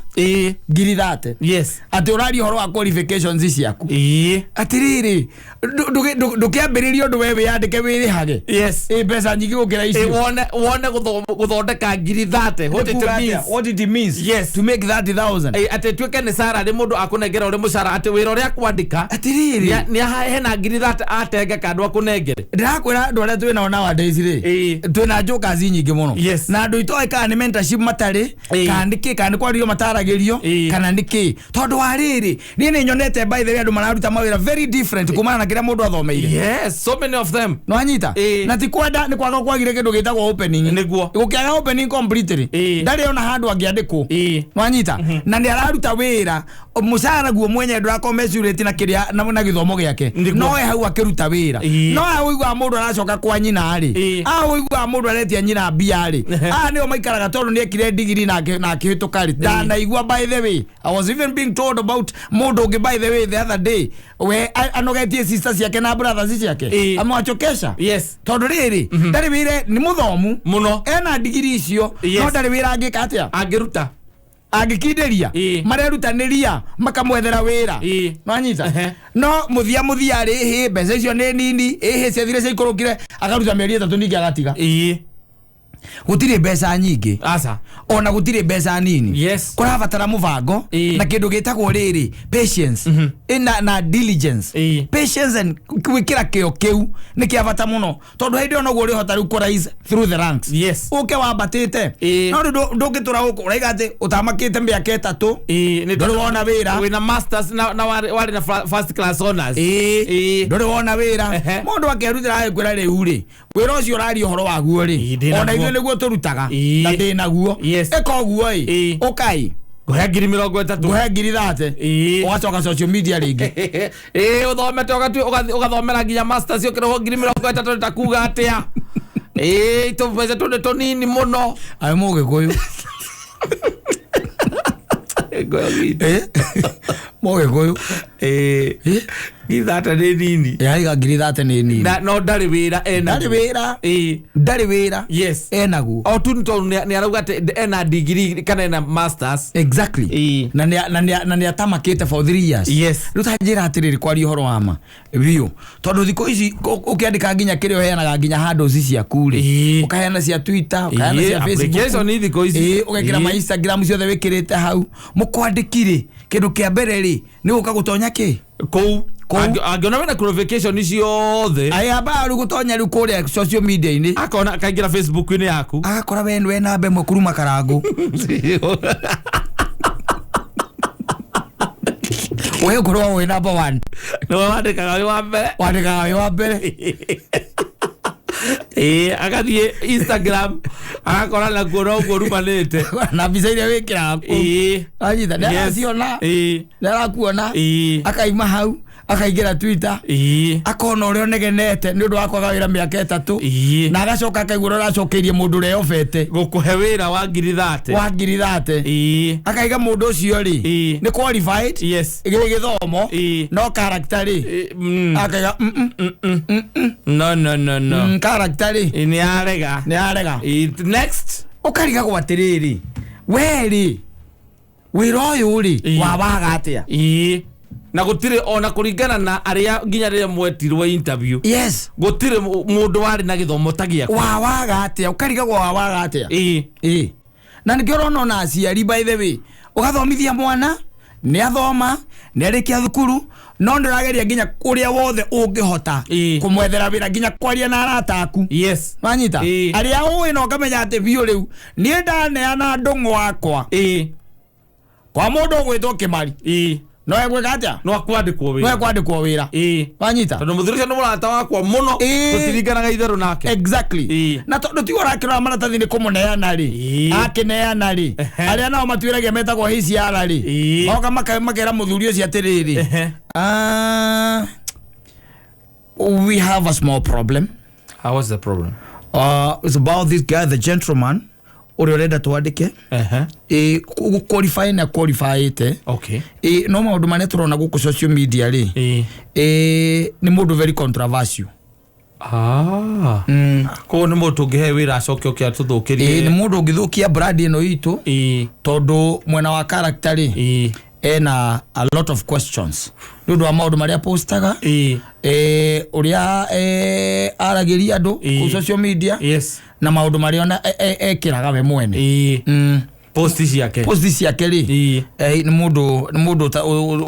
ngiri 30 yes ati urari horo wa qualifications ciaku atiriri ndukiambiririo ndu wewe yandike wirihage yes pesa nyingi gukira icio wone guthondeka ngiri 30 what it means yes to make 30,000 ati tweke ni sara ri mundu akunengera uri mucara ati wira uri akwandika atiriri ni hena ngiri 30 atenge kandu akunengere ndirakwira andu aria twina nowadays ri twina njukazi nyingi muno na andu itoe kana ni mentorship matari kandiki kandi kwario mataragirio kana ndiki tondu wa riri ni ni nyonete by the way andu mararuta mawira very different kumana na kira mundu athomeire yes so many of them no anyita na ti kwenda ni kwaga kwagire kindu gitagwo opening niguo gukiaga opening completely ndari ona handu angiandikwo no anyita na ni araruta wira mucara guo mwenye ndurakomesurate na kiria na githomo giake no e hau akiruta wira no aigwa mundu aracoka kwa nyina ri aigwa mundu aretia nyina bia ri ni o maikaraga tondu ni ekire degree na akihituka ri na igwa by the way I was even being told about mundu ngi by the way the other day we anogetie sisters yake na brothers ciake amwachokesha yes tondu riri ndari wire ni muthomu muno ena degree icio no ndari wira angika atia angiruta agikinderia marerutaniria makamwethera wira no anyita no muthia ri hi mbeca icio ni nini hi ciathire ciikurukire akaruta mieri 3 ningi agatiga gutire mbeca nyingi asa ona gutire mbeca nini yes kurabatara mubango na kindu gitagwo riri patience na diligence patience and kwikira kio kiu ni kiabata muno tondu hindi ona gwo ri hota ri rise through the ranks yes uke wabatite no ndugitura uko uraiga ati utamakite miaka 3 ni ndu wona wira wina masters na wari na first class honors ndu wona wira mundu akerutira akwira ri uri wira ucio urari horo waguo ri ona ithuĩ nĩguo tũrutaga na ndĩ naguo ĩka ũguo ĩ ũkai ngũhe ngiri 30 ngũhe ngiri 30 ũgacoka social media rĩngĩ ũthomete ũgathomera nginya masters ũkĩrĩhwo ngiri 30 nĩtakuga atĩa tũmbeca tũnĩ tũnini mũno aĩ mũgĩkũyũ mũgĩkũyũ ngiri 30 nĩ nini yaiga ngiri 30 nĩ nini no ndarĩ wĩra ndarĩ wĩra yes enaguo o tu nĩ arauga atĩ ena degree kana ena masters exactly na nĩ atamakĩte for 3 years yes rĩu ta njĩra atĩrĩrĩ kwaria ũhoro wa ma biũ tondũ thikũ ici ũkĩandĩka nginya kĩrĩa ũheanaga nginya handles ciaku rĩ ũkaheana cia Twitter ũkaheana cia Facebook ni thikũ ici ũgekĩra ma Instagram ciothe wĩkĩrĩte hau mũkwandĩkire kĩndũ kĩa mbere rĩ nĩ gũka gũtonya kĩ kũu angiona wena qualification ciothe ayaba ru gutonya ru kũrĩa social media ini akona akaingira Facebook ini yaku akora we namba ĩmwe kuruma karangu wewe kurwa we number 1 no wandĩkaga wĩ wa mbere akathie Instagram akora na kuona uko rumanite na bica iria wikira ku anyita ndaciona ndarakuona akaima hau akaingira Twitter akona uria negenete ni undu wa kwaga wira miaka 3 na agacoka akaigura uracokeirie mundu ure ofete gukuhe wira wa ngiri 30 akaiga mundu ucio ri ni qualified yes Githomo no character ri akaiga no character ri ni arega next ukariga gwatiriri weri wira uyu ri wa waga atia na gutire ona kuringana na aria nginya ria mwetirwo interview yes gutire mundu wari na githomo tagia wa waga atia ukariga wa waga atia na ngirona na aciari by the way ugathomithia mwana ni athoma ni arikia thukuru no ndirageria nginya kuria wothe ungihota kumwethera wira nginya kwaria na arata aku yes manyita aria uwi no ngamenya ati biu riu ni ndaneana ndung'wa akwa kwa mundu gwitwo kimari no egweka atia no akwandikwo wira wanyita tondu muthirisha no murata wakwa muno gutiringanaga itheru nake exactly na tondu ti urakira maratathi ni kumuneana ri akineana ri aria nao matwiragia metagwo hiciara ri oka makera muthuri ucio atiriri we have a small problem. How was the problem? It's about this guy, the gentleman uri urenda twandike qualify na qualify ite okay no maundu mane turona guku social media ri ni mundu very controversial Ko nä må tå ngä he wä ra acoke å kä a tå thå kä rie nä må ndå å ngä thå kia brand ä no itå tondå mwena wa character rä ena a lot of questions nä å ndå wa maå ndå marä a postaga å rä a aragä ria andå kå social media na maå ndå marä ona ekä raga we mwene posti ciake rä nä må ndå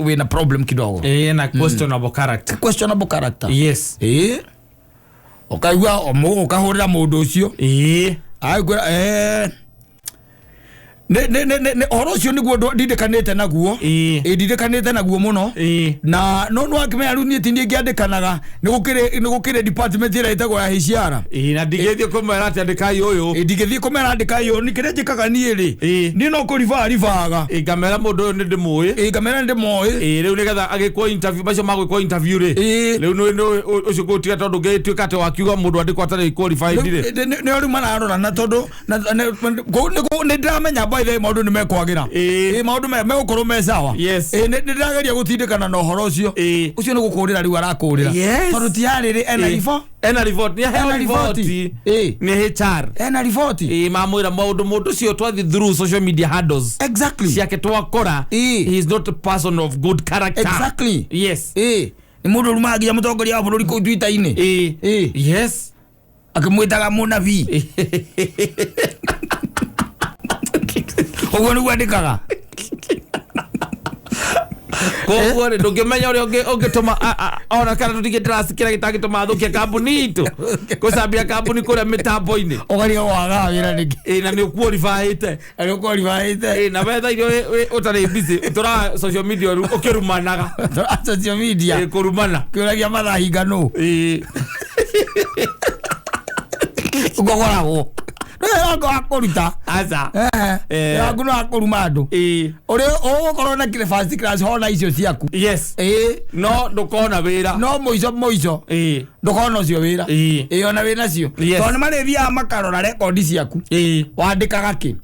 wä na problem kidogo na questionable character yes okaigua å kahå rä ra må ndå å cio horo ũcio nĩguo ndindĩkanĩte naguo ndindĩkanĩte naguo mũno na no akĩmenya rĩu niĩ ti niĩ ngĩandĩkanaga nĩ gũkĩrĩ department ĩrĩa ĩtagwo ya HR na ndingĩthiĩ kũmera atĩ andĩkai ũyũ ndingĩthiĩ kũmera andĩkai ũyũ nĩ kĩrĩa njĩkaga niĩ rĩ niĩ no kũribaribaga ngamera mũndũ ũyũ nĩ ndĩmũĩ ngamera nĩ ndĩmũĩ rĩu nĩgetha agĩkwo interview macio magwĩkwo interview rĩ rĩu ũcio gũtiga tondũ ngĩtuĩka atĩ wakiuga mũndũ andĩkwo atarĩ qualified rĩ nĩo rĩu mararorana tondũ nĩ ndĩramenya maũndũ nĩ mekwagĩra maũndũ megũkorwo me sawa nĩ ndĩrageria gũtindĩkana na ũhoro ũcio nĩ gũkũrĩra rĩu arakũrĩra tondũ ti harĩrĩ ena report nĩ HR ena report mamwĩra maũndũ mũndũ ũcio twathi through social media handles ciake twakora he is not a person of good character nĩ mũndũ rumagia mũtongoria wa bũrũri kũu Twitter-inĩ akĩmwĩtaga mũnabii ũguo nĩguo andĩkaga koguo rĩ ndũngĩmenya ũrĩa ũngĩtũma ona kana tũtigĩ ndĩrasikĩra gĩtangĩtũma thũkia kambuni itũ gũcambia kambuni kũrĩa mĩtambo-inĩ ũgaria wagaga wĩra rĩngĩ na nĩ ũkuoribaĩte na wetha irio ũtarĩ busy tũra social media ũkĩrumanaga social media kũrumana kĩũragia mathaa hinganũ ũkogoragwo nĩwega wakũruta yaku no akũruma andũ ũrĩ ũgũkorwo na first class hona icio ciaku no ndũkona wĩra no mũico ndũkona ũcio wĩra ona wĩna cio tondũ nĩ marĩthiaga makarora rekondi ciaku wandĩkaga kĩ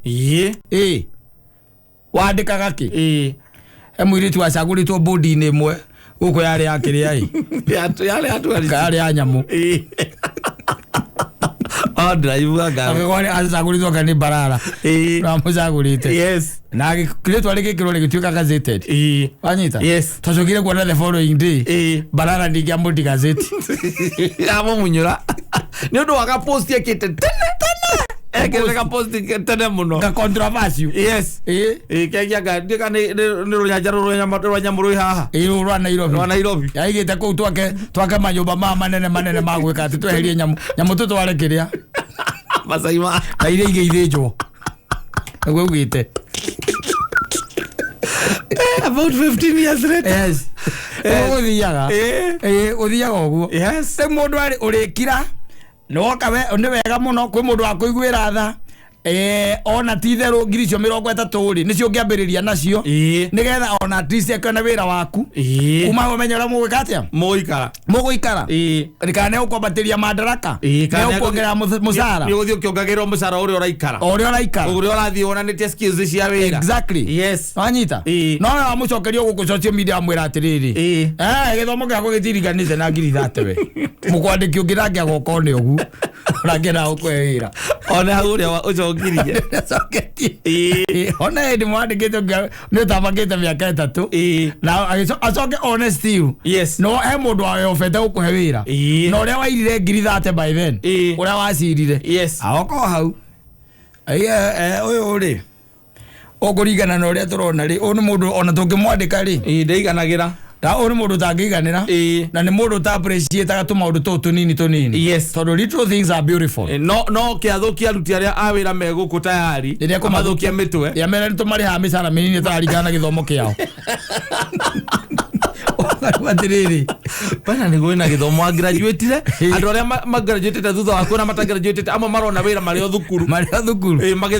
wandĩkaga kĩ he mũirĩtu wacagũrĩtwo bũndi-inĩ ĩmwe gũkũ yarĩ yakĩrĩa yarĩ ya nyamũ acagũrĩtwo kanĩ Mbarara mũcagũrĩte na kĩrĩtwa rĩgĩkĩrwo rĩgĩtuĩka gazetted wanyita twacokire kuona the following day Mbarara ndingĩamũndi gazeti amũmunyũra nĩ ũndũ wa gaposti ekĩte tene ekĩte posti tene mũno ga controversial kĩagianga ndĩka nĩ rũnyanja rwa nyamũ rwĩ haha rwa Nairobi yaigĩte kũu twake manyũmba manene ma gwĩka atĩ tweherie nyamũ tũtware kĩrĩa Mansaimo na iria ingĩ ithĩnjwo naguo ugĩte about 15 years later ũthiaga ũguo rĩu mũndũ ũrĩkira nĩ wega mũno kwĩ mũndũ wa kũiguĩra tha ona ti therũ ngiri icio 30 rĩ nĩcio ũngĩambĩrĩria nacio nĩgetha ona at least ekona wĩra waku kuma ũmenye ũrĩa mũgwĩka atĩa mũgũikara kana nĩũkwambatĩria madaraka nĩũkuongerera mũcara nĩũgũthiĩ ũkĩongagĩrĩrwo mũcara ũrĩa ũraikara ũrĩa ũrathiĩ wonanĩtie skills cia wĩra wanyita no wa mũcokerio gũkũ social media amwĩra atĩrĩrĩ gĩthomo gĩakwa gĩtiriganĩte na ngiri 30 we mũkwandĩki ũngĩ nake agoka nĩ ũguo ũrangĩra gũkũhe wĩra ona hau ũrĩa ũcokirie ona hĩndĩ mwandĩkĩte nĩ ũtambakĩte mĩaka 3 na acoke honest you no he mũndũ wawĩobete gũkũhe wĩra na ũrĩa wairire ngiri 30 by then ũrĩa wacirire agoka hau ũyũ rĩ ũkũringana na ũrĩa tũrona rĩ ũyũ nĩ mũndũ ona tũngĩmwandĩka rĩ ndaiganagĩra ũyũ nĩ mũndũ ũtangĩiganĩra na nĩ mũndũ ũta-appreciate-aga tũmaũndũ tũu tũnini tondũ little things are beautiful no kĩathũkia aruti arĩa a wĩra megũkũ tayari kũmathũkia mĩtwe rĩamera nĩ tũmarĩhaga mĩcara mĩnini tũraringana na gĩthomo kĩao atĩrĩrĩ bana nĩ gwĩna gĩthomo agraduatire andũ arĩa magraduatete thutha wa kuona matagraduatete amwe marona wĩra marĩ o thukuru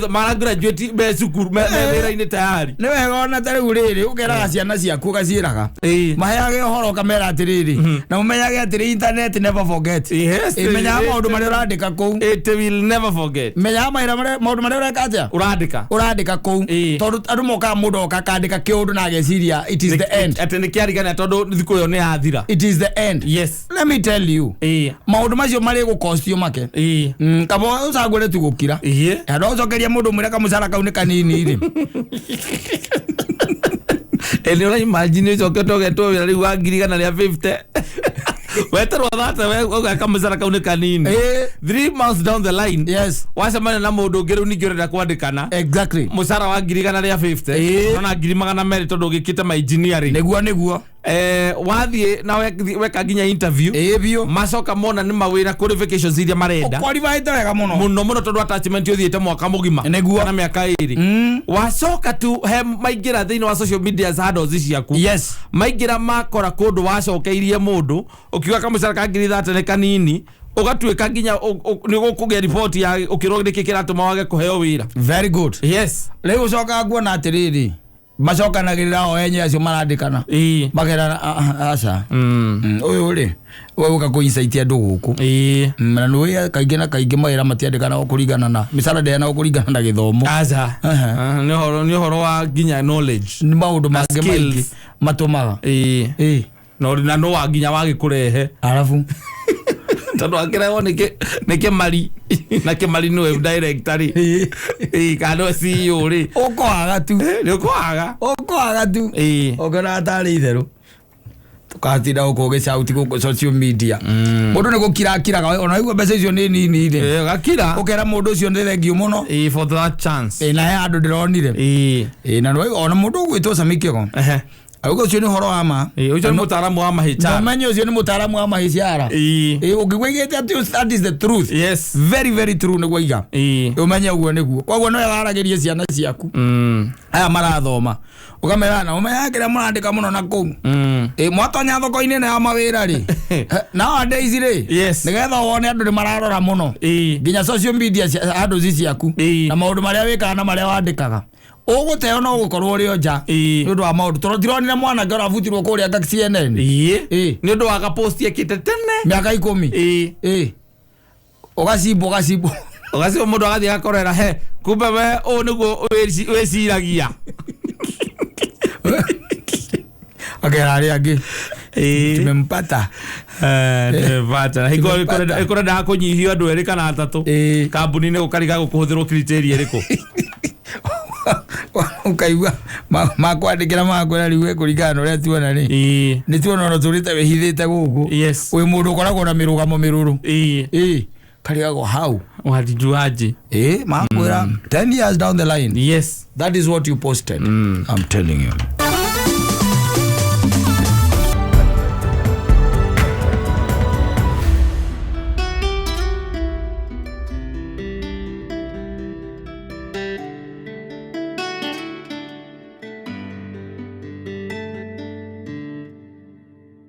maragraduate me cukuru me wĩra-inĩ tayari nĩ wega ona ta rĩu rĩrĩ ũkeraga ciana ciaku ũgaciĩraga maheage ũhoro ũkamera atĩrĩrĩ na mũmenyage atĩrĩ internet never forget menyaga maũndũ marĩa ũrandĩka kũu it will never forget menyaga maũndũ marĩa ũreka atĩa ũrandĩka kũu tondũ andũ mokaga mũndũ oka akandĩka kĩũndũ na ageciria it is the end atĩ nĩ kĩarigana tondũ thikũ ĩyo nĩ yathira it is the end. Yes. Let me tell you. Maundu macio mari go cost you make. Kabo usagure tu gukira. Ado ucokeria mundu mwira kamusara kaune kanini iri. Elio imagine ucoke togetwo wira riu wa ngiri kana ria 50. Weterwa thata we kamusara kaune kanini. 3 months down the line. Yes. Wasemana na mundu ngiru ni ngirenda kwandikana. Exactly. Musara wa ngiri kana ria 50. Ona ngiri magana meri tondu gikite ma engineering. Neguo. Wathie na weka ginya interview. Bio. Macoka mona ni mawira qualifications iria marenda. Qualified wega muno tondu attachment yothiete mwaka mugima. Kana miaka iri. Wacoka tu he maingira thiini wa social media handles ciaku. Yes. Maingira makora kundu wacokeirie mundu ukiuga kamucara ka ngiri 30 ne kanini ugatuika ginya ni gukugia report ya ukirwo ndiki kiratuma wage kuheo wira. Very good. Yes. Leo ucoka nguona atiriri macokanagirira o enye acio marandikana magera aca uyu ri we uka kuinsaitia andu guku na nwe kaingi na kaingi mawira matiandikana kuringana na misara de na kuringana na githomo aca ni horo wa ginya knowledge ni maundu mange maingi matumaga no wa ginya wage kurehe alafu tondu akirego nike mari na kimari no director kano CEO ri ukoaga tu ni ukoaga tu ogana atari itheru tukatinda ukoge sauti ku social media mundu ni gukira ona igwa mbeca icio ni nini ire gakira ukera mundu ucio ndi thengio muno for that chance na he andu ndironire na no ona mundu gwitwo samikego Auko ucio ni horo wa ma. Ucio ni mutaaramu wa mahichara. Namenyo ucio ni mutaaramu wa mahichara. Ukigwegete ati that is the truth. Yes. Very very true ni gwiga. Umenya uguo niguo. Kwoguo no yaragerie ciana ciaku. Aya marathoma. Ukamera na umenya kira murandika muno na kou. Mwatonya thoko-ini na ya mawira ri. Nowadays ri. Yes. Nigetha wone andu ni mararora muno. Ginya social media andu ciaku. Na maundu maria wikaga na maria wandikaga. Uguteo no gukorwo ri oja ni undu wa maundu turonire mwana ngora futirwo kuria ka CNN ni undu wa ka post yekite tene miaka 10 ugacimbo mundu agathie gakorera he kumbe we u niguo weciragia agerari angi tumempata ikorenda kunyihio andu eri kana atatu kambuni ni gukariga gukuhuthirwo criteria iriku ukaigua makwandikira makwira riwe kuringana uria tuona ni tuona no turite wehithite guku we mundu koragwo na mirugamo miruru kariago how wadijuaje makwira 10 years down the line yes that is what you posted I'm telling you